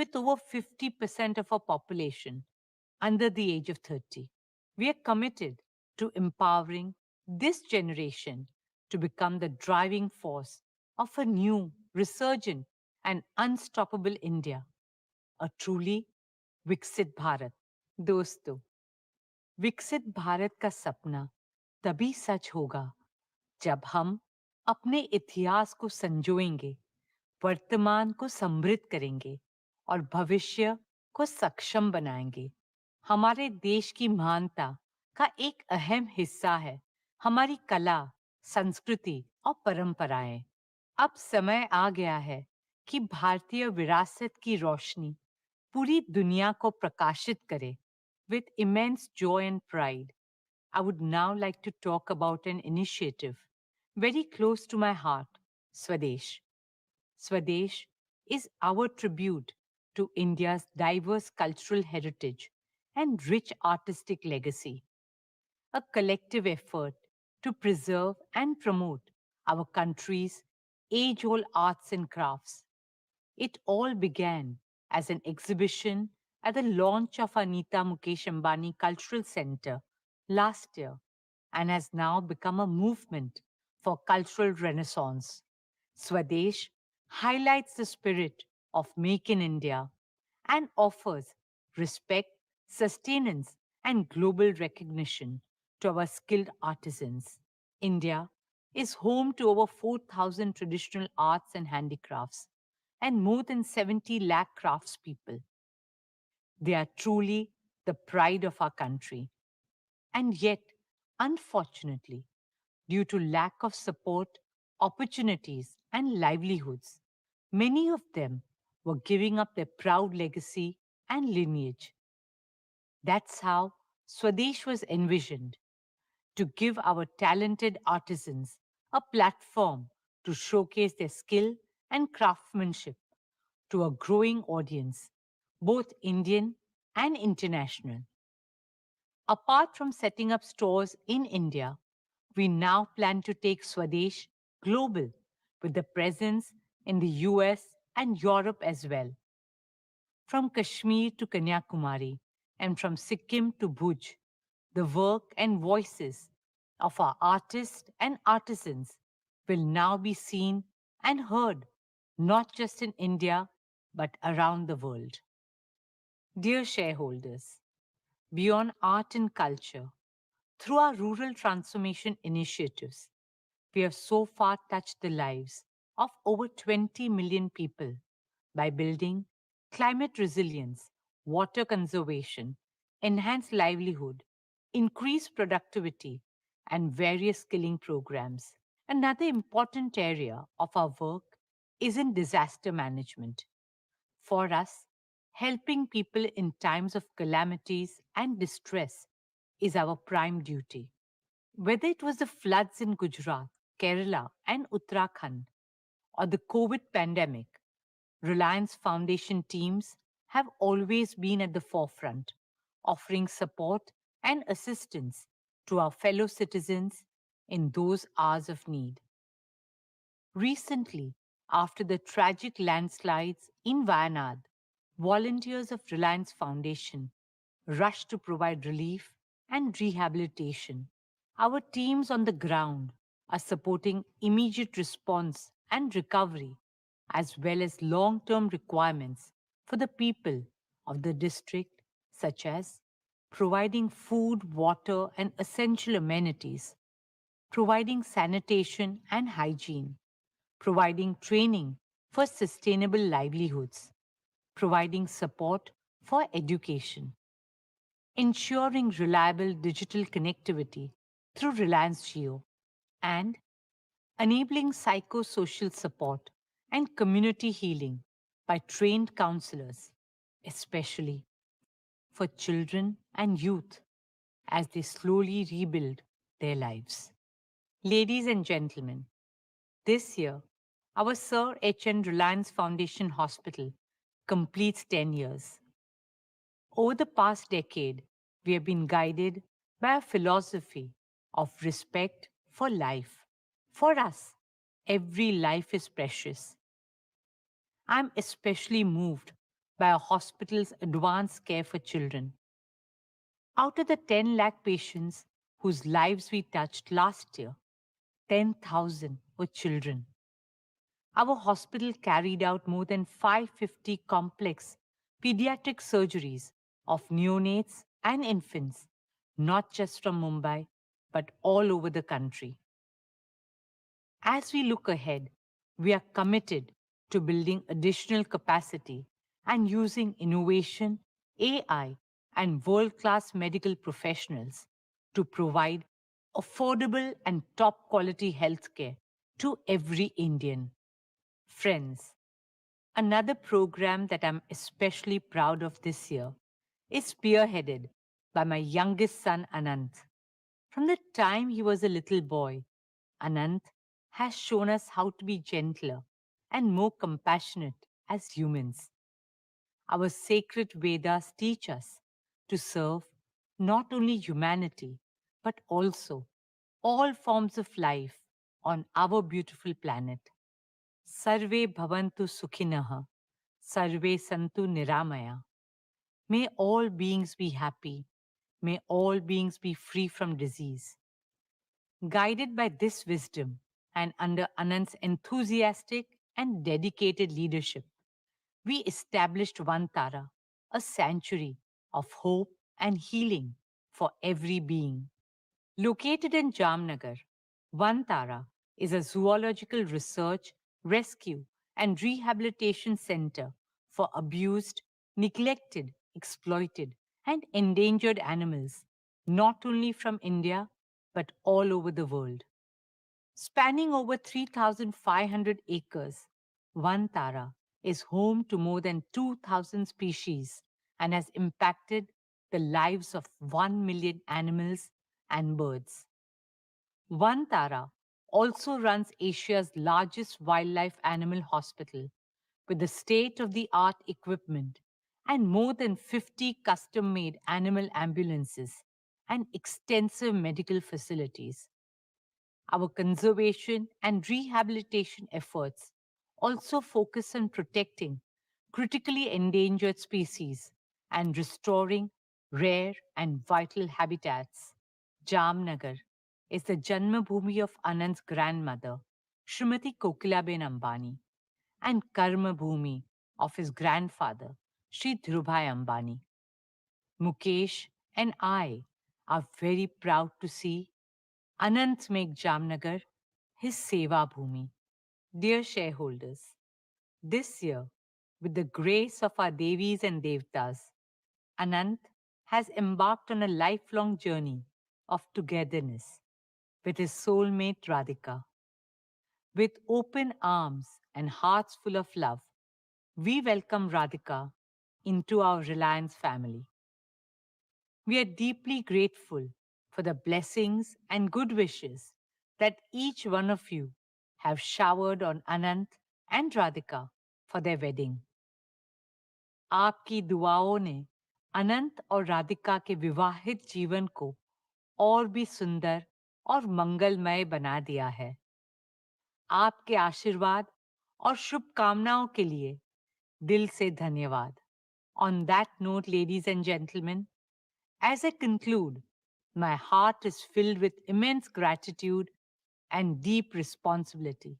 with over 50% of our population under the age of 30. We are committed to empowering this generation to become the driving force of a new, resurgent, and unstoppable India, a truly Viksit Bharat. दोस्तों, विकसित भारत का सपना तभी सच होगा जब हम अपने इतिहास को संजोएंगे, वर्तमान को समृद्ध करेंगे और भविष्य को सक्षम बनाएंगे। हमारे देश की महानता का एक अहम हिस्सा है हमारी कला, संस्कृति और परंपराएं। अब समय आ गया है कि भारतीय विरासत की रोशनी पूरी दुनिया को प्रकाशित करे। With immense joy and pride, I would now like to talk about an initiative very close to my heart, Swadesh. Swadesh is our tribute to India's diverse cultural heritage and rich artistic legacy, a collective effort to preserve and promote our country's age old arts and crafts. It all began as an exhibition at the launch of Anita Mukesh Ambani Cultural Center last year and has now become a movement for cultural renaissance. Swadesh highlights the spirit of Make in India and offers respect, sustenance, and global recognition to our skilled artisans. India is home to over 4,000 traditional arts and handicrafts and more than 70 lakh craftspeople. They are truly the pride of our country. And yet, unfortunately, due to lack of support, opportunities, and livelihoods, many of them were giving up their proud legacy and lineage. That's how Swadesh was envisioned to give our talented artisans a platform to showcase their skill and craftsmanship to a growing audience, both Indian and international. Apart from setting up stores in India, we now plan to take Swadesh global with the presence in the US and Europe as well. From Kashmir to Kanyakumari and from Sikkim to Bhuj, the work and voices of our artists and artisans will now be seen and heard not just in India but around the world. Dear shareholders, beyond art and culture, through our rural transformation initiatives, we have so far touched the lives of over 20 million people by building climate resilience, water conservation, enhanced livelihood, increased productivity, and various skilling programs. Another important area of our work is in disaster management. For us, helping people in times of calamities and distress is our prime duty. Whether it was the floods in Gujarat, Kerala, and Uttarakhand, or the COVID pandemic, Reliance Foundation teams have always been at the forefront, offering support and assistance to our fellow citizens in those hours of need. Recently, after the tragic landslides in Wayanad, volunteers of Reliance Foundation rushed to provide relief and rehabilitation. Our teams on the ground are supporting immediate response and recovery, as well as long term requirements for the people of the district, such as providing food, water, and essential amenities, providing sanitation and hygiene, providing training for sustainable livelihoods, providing support for education, ensuring reliable digital connectivity through Reliance Jio, and enabling psychosocial support and community healing by trained counselors, especially for children and youth as they slowly rebuild their lives. Ladies and gentlemen, this year, our Sir H.N. Reliance Foundation Hospital completes 10 years. Over the past decade, we have been guided by a philosophy of respect for life. For us, every life is precious. I'm especially moved by a hospital's advanced care for children. Out of the 10 lakh patients whose lives we touched last year, 10,000 were children. Our hospital carried out more than 550 complex pediatric surgeries of neonates and infants, not just from Mumbai, but all over the country. As we look ahead, we are committed to building additional capacity and using innovation, AI, and world class medical professionals to provide affordable and top quality healthcare to every Indian. Friends, another program that I'm especially proud of this year is spearheaded by my youngest son Anant. From the time he was a little boy, Anant has shown us how to be gentler and more compassionate as humans. Our sacred Vedas teach us to serve not only humanity, but also all forms of life on our beautiful planet. Sarve bhavantu sukhinaha, sarve santu niramaya. May all beings be happy. May all beings be free from disease. Guided by this wisdom and under Anand's enthusiastic and dedicated leadership, we established Vantara, a sanctuary of hope and healing for every being. Located in Jamnagar, Vantara is a zoological research, rescue, and rehabilitation center for abused, neglected, exploited, and endangered animals, not only from India, but all over the world. Spanning over 3,500 acres, Vantara is home to more than 2,000 species and has impacted the lives of 1 million animals and birds. Vantara also runs Asia's largest wildlife animal hospital with the state of the art equipment and more than 50 custom made animal ambulances and extensive medical facilities. Our conservation and rehabilitation efforts also focus on protecting critically endangered species and restoring rare and vital habitats. Jamnagar is the Janmabhoomi of Anand's grandmother, Srimati Kokilaben Ambani, and Karma Bhumi of his grandfather, Sri Dhirubhai Ambani. Mukesh and I are very proud to see Anant make Jamnagar his Seva Bhumi. Dear shareholders, this year, with the grace of our Devis and Devtas, Anant has embarked on a lifelong journey of togetherness with his soulmate Radhika. With open arms and hearts full of love, we welcome Radhika into our Reliance family. We are deeply grateful for the blessings and good wishes that each one of you have showered on Anant and Radhika for their wedding. आपकी दुआओं ने अनंत और राधिका के विवाहित जीवन को और भी सुंदर और मंगलमय बना दिया है। आपके आशीर्वाद और शुभकामनाओं के लिए दिल से धन्यवाद। On that note, ladies and gentlemen, as I conclude, my heart is filled with immense gratitude and deep responsibility.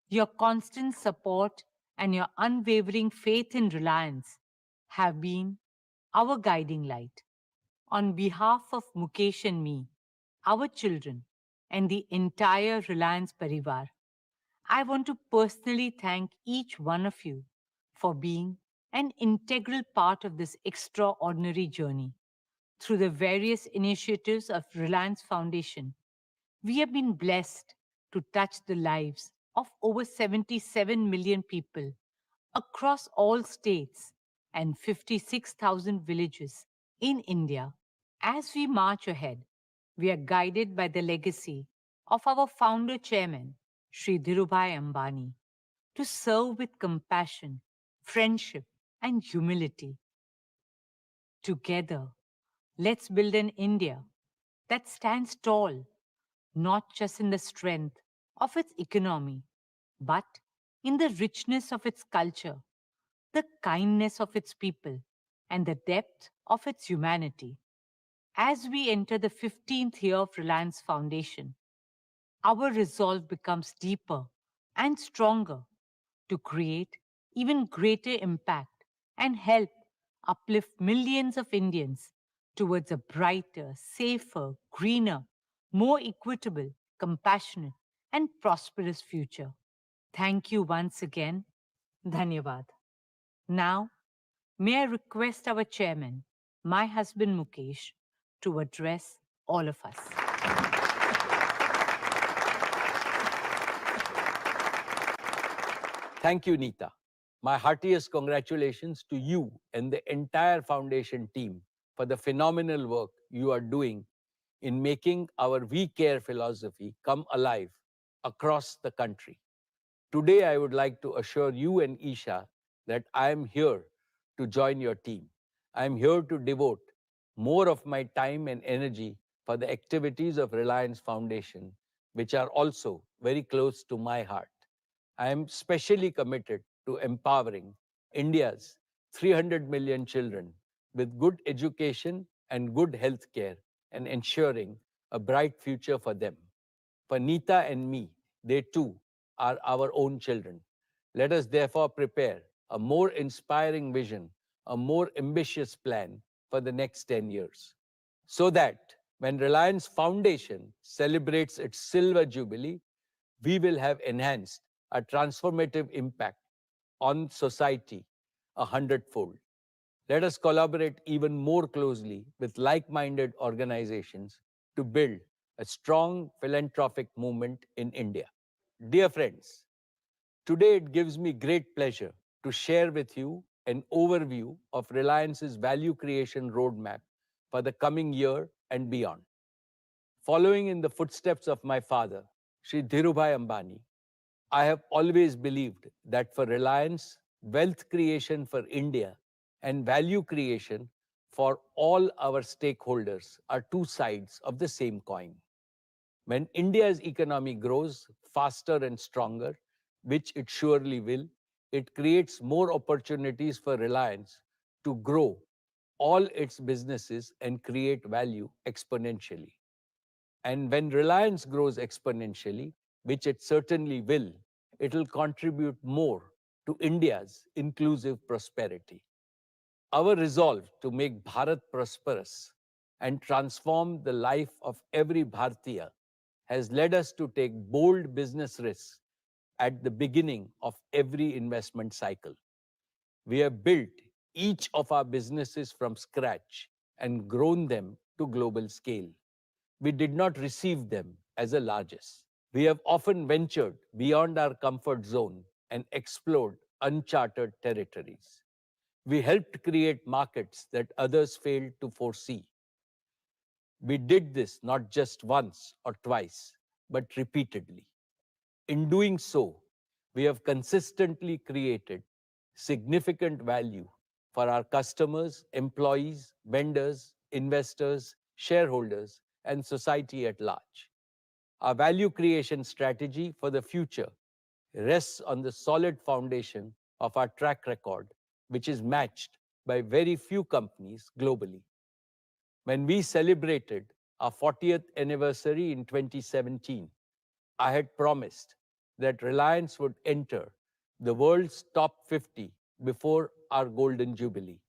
Your constant support and your unwavering faith in Reliance have been our guiding light. On behalf of Mukesh and me, our children, and the entire Reliance Parivar, I want to personally thank each one of you for being an integral part of this extraordinary journey. Through the various initiatives of Reliance Foundation, we have been blessed to touch the lives of over 77 million people across all states and 56,000 villages in India. As we march ahead, we are guided by the legacy of our founder chairman, Sri Dhirubhai Ambani, to serve with compassion, friendship, and humility. Together, let's build an India that stands tall, not just in the strength of its economy, but in the richness of its culture, the kindness of its people, and the depth of its humanity. As we enter the 15th year of Reliance Foundation, our resolve becomes deeper and stronger to create even greater impact and help uplift millions of Indians towards a brighter, safer, greener, more equitable, compassionate, and prosperous future. Thank you once again. Dhanyavad. Now, may I request our chairman, my husband Mukesh, to address all of us. Thank you, Neeta. My heartiest congratulations to you and the entire foundation team for the phenomenal work you are doing in making our We Care philosophy come alive across the country. Today, I would like to assure you and Isha that I am here to join your team. I am here to devote more of my time and energy for the activities of Reliance Foundation, which are also very close to my heart. I am specially committed to empowering India's 300 million children with good education and good health care and ensuring a bright future for them. For Neeta and me, they too are our own children. Let us therefore prepare a more inspiring vision, a more ambitious plan for the next 10 years. So that when Reliance Foundation celebrates its silver jubilee, we will have enhanced a transformative impact on society 100-fold. Let us collaborate even more closely with like-minded organizations to build a strong philanthropic movement in India. Dear friends, today it gives me great pleasure to share with you an overview of Reliance's value creation roadmap for the coming year and beyond. Following in the footsteps of my father, Sri Dhirubhai Ambani, I have always believed that for Reliance, wealth creation for India and value creation for all our stakeholders are two sides of the same coin. When India's economy grows faster and stronger, which it surely will, it creates more opportunities for Reliance to grow all its businesses and create value exponentially. And when Reliance grows exponentially, which it certainly will, it will contribute more to India's inclusive prosperity. Our resolve to make Bharat prosperous and transform the life of every Bharatiya has led us to take bold business risks at the beginning of every investment cycle. We have built each of our businesses from scratch and grown them to global scale. We did not receive them as a largesse. We have often ventured beyond our comfort zone and explored uncharted territories. We helped create markets that others failed to foresee. We did this not just once or twice, but repeatedly. In doing so, we have consistently created significant value for our customers, employees, vendors, investors, shareholders, and society at large. Our value creation strategy for the future rests on the solid foundation of our track record, which is matched by very few companies globally. When we celebrated our 40th anniversary in 2017, I had promised that Reliance would enter the world's top 50 before our Golden Jubilee.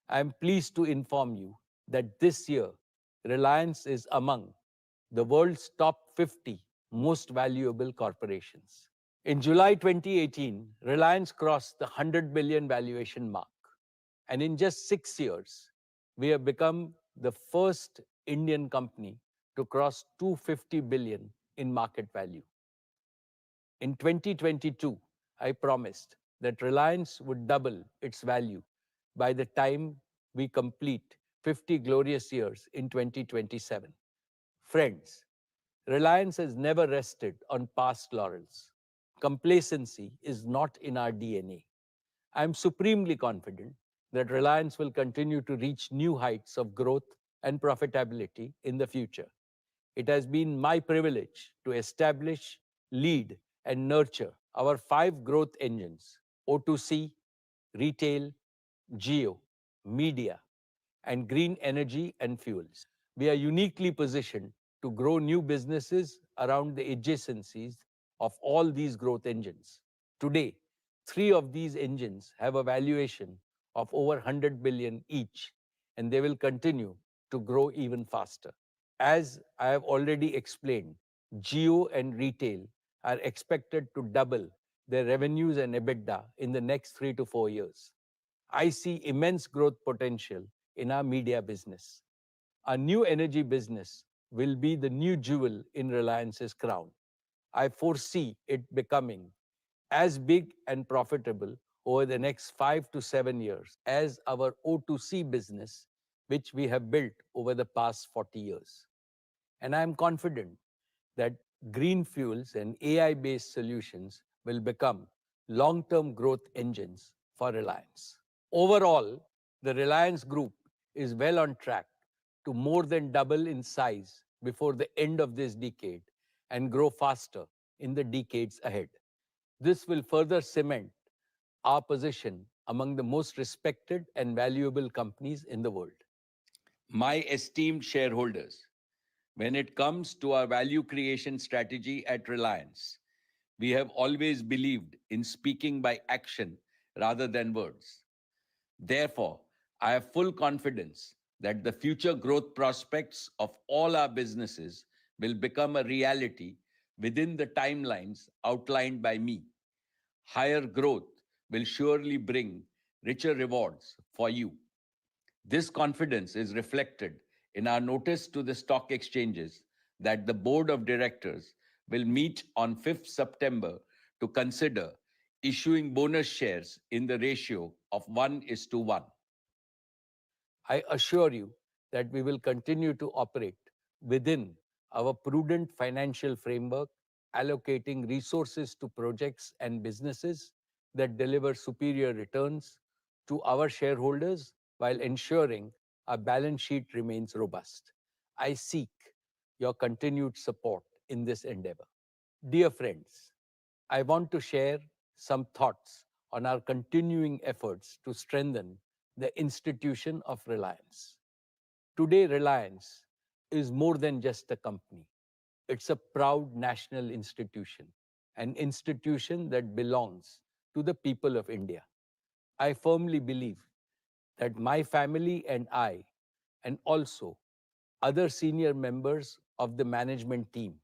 I am pleased to inform you that this year, Reliance is among the world's top 50 most valuable corporations. In July 2018, Reliance crossed the 100 billion valuation mark. And in just 6 years, we have become the first Indian company to cross 250 billion in market value. In 2022, I promised that Reliance would double its value by the time we complete 50 glorious years in 2027. Friends, Reliance has never rested on past laurels. Complacency is not in our DNA. I am supremely confident that Reliance will continue to reach new heights of growth and profitability in the future. It has been my privilege to establish, lead, and nurture our 5 growth engines: O2C, retail, geo, media, and green energy and fuels. We are uniquely positioned to grow new businesses around the adjacencies of all these growth engines. Today, three of these engines have a valuation of over 100 billion each, and they will continue to grow even faster. As I have already explained, Geo and retail are expected to double their revenues and EBITDA in the next 3 to 4 years. I see immense growth potential in our media business. Our new energy business will be the new jewel in Reliance's crown. I foresee it becoming as big and profitable over the next 5 to 7 years as our O2C business, which we have built over the past 40 years. And I am confident that green fuels and AI based solutions will become long term growth engines for Reliance. Overall, the Reliance Group is well on track to more than double in size before the end of this decade and grow faster in the decades ahead. This will further cement our position among the most respected and valuable companies in the world. My esteemed shareholders, when it comes to our value creation strategy at Reliance, we have always believed in speaking by action rather than words. Therefore, I have full confidence that the future growth prospects of all our businesses will become a reality within the timelines outlined by me. Higher growth will surely bring richer rewards for you. This confidence is reflected in our notice to the stock exchanges that the board of directors will meet on 5th September to consider issuing bonus shares in the ratio of 1:1. I assure you that we will continue to operate within our prudent financial framework, allocating resources to projects and businesses that deliver superior returns to our shareholders while ensuring our balance sheet remains robust. I seek your continued support in this endeavor. Dear friends, I want to share some thoughts on our continuing efforts to strengthen the institution of Reliance. Today, Reliance is more than just a company. It's a proud national institution, an institution that belongs to the people of India. I firmly believe that my family and I, and also other senior members of the management team,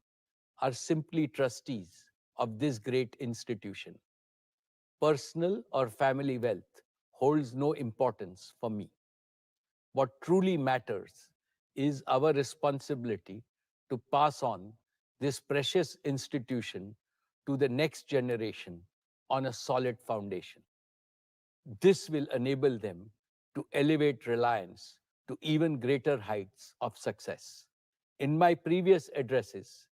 are simply trustees of this great institution. Personal or family wealth holds no importance for me. What truly matters is our responsibility to pass on this precious institution to the next generation on a solid foundation. This will enable them to elevate Reliance to even greater heights of success. In my previous addresses,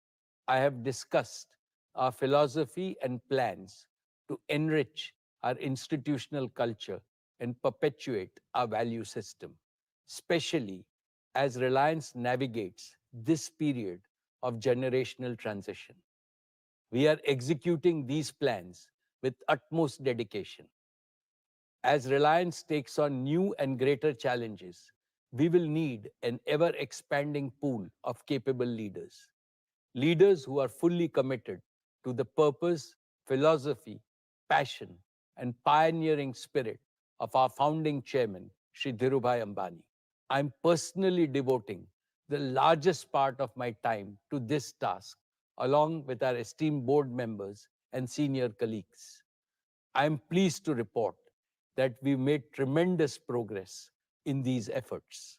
I have discussed our philosophy and plans to enrich our institutional culture and perpetuate our value system, especially as Reliance navigates this period of generational transition. We are executing these plans with utmost dedication. As Reliance takes on new and greater challenges, we will need an ever expanding pool of capable leaders. Leaders who are fully committed to the purpose, philosophy, passion, and pioneering spirit of our founding chairman, Sri Dhirubhai Ambani. I'm personally devoting the largest part of my time to this task, along with our esteemed board members and senior colleagues. I am pleased to report that we made tremendous progress in these efforts.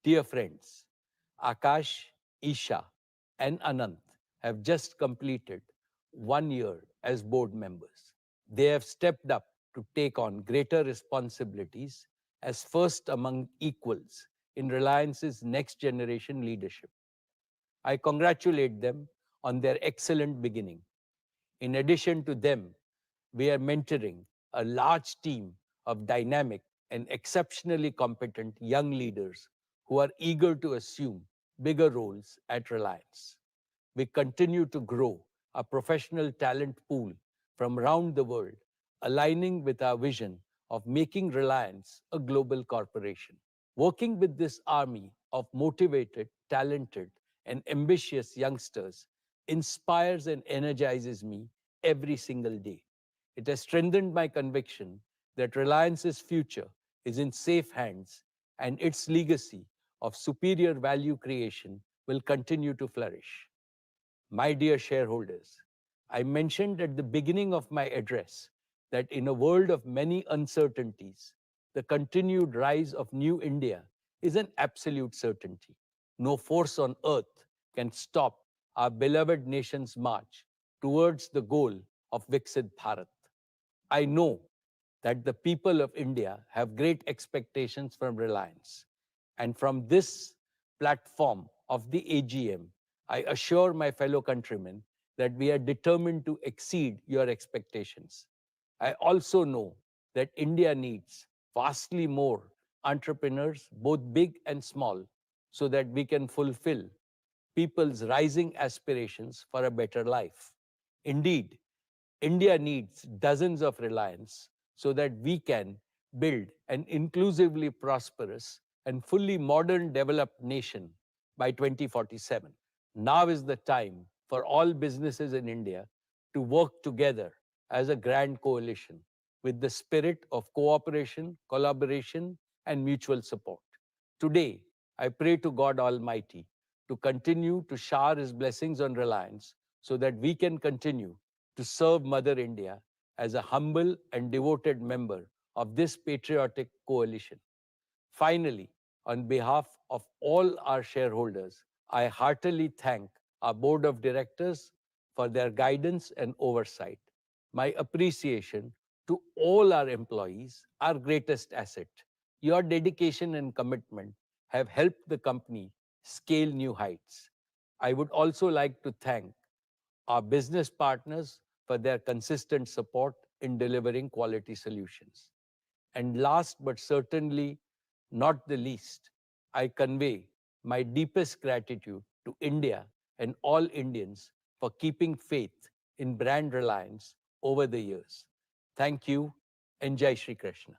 Dear friends, Akash, Isha, and Anant have just completed 1 year as board members. They have stepped up to take on greater responsibilities as first among equals in Reliance's next generation leadership. I congratulate them on their excellent beginning. In addition to them, we are mentoring a large team of dynamic and exceptionally competent young leaders who are eager to assume bigger roles at Reliance. We continue to grow a professional talent pool from around the world, aligning with our vision of making Reliance a global corporation. Working with this army of motivated, talented, and ambitious youngsters inspires and energizes me every single day. It has strengthened my conviction that Reliance's future is in safe hands and its legacy of superior value creation will continue to flourish. My dear shareholders, I mentioned at the beginning of my address that in a world of many uncertainties, the continued rise of New India is an absolute certainty. No force on earth can stop our beloved nation's march towards the goal of Viksit Bharat. I know that the people of India have great expectations from Reliance. And from this platform of the AGM, I assure my fellow countrymen that we are determined to exceed your expectations. I also know that India needs vastly more entrepreneurs, both big and small, so that we can fulfill people's rising aspirations for a better life. Indeed, India needs dozens of Reliance so that we can build an inclusively prosperous and fully modern developed nation by 2047. Now is the time for all businesses in India to work together as a grand coalition with the spirit of cooperation, collaboration, and mutual support. Today, I pray to God Almighty to continue to shower His blessings on Reliance so that we can continue to serve Mother India as a humble and devoted member of this patriotic coalition. Finally, on behalf of all our shareholders, I heartily thank our board of directors for their guidance and oversight. My appreciation to all our employees, our greatest asset. Your dedication and commitment have helped the company scale new heights. I would also like to thank our business partners for their consistent support in delivering quality solutions. And last but certainly not the least, I convey my deepest gratitude to India and all Indians for keeping faith in brand Reliance over the years. Thank you and Jai Shri Krishna.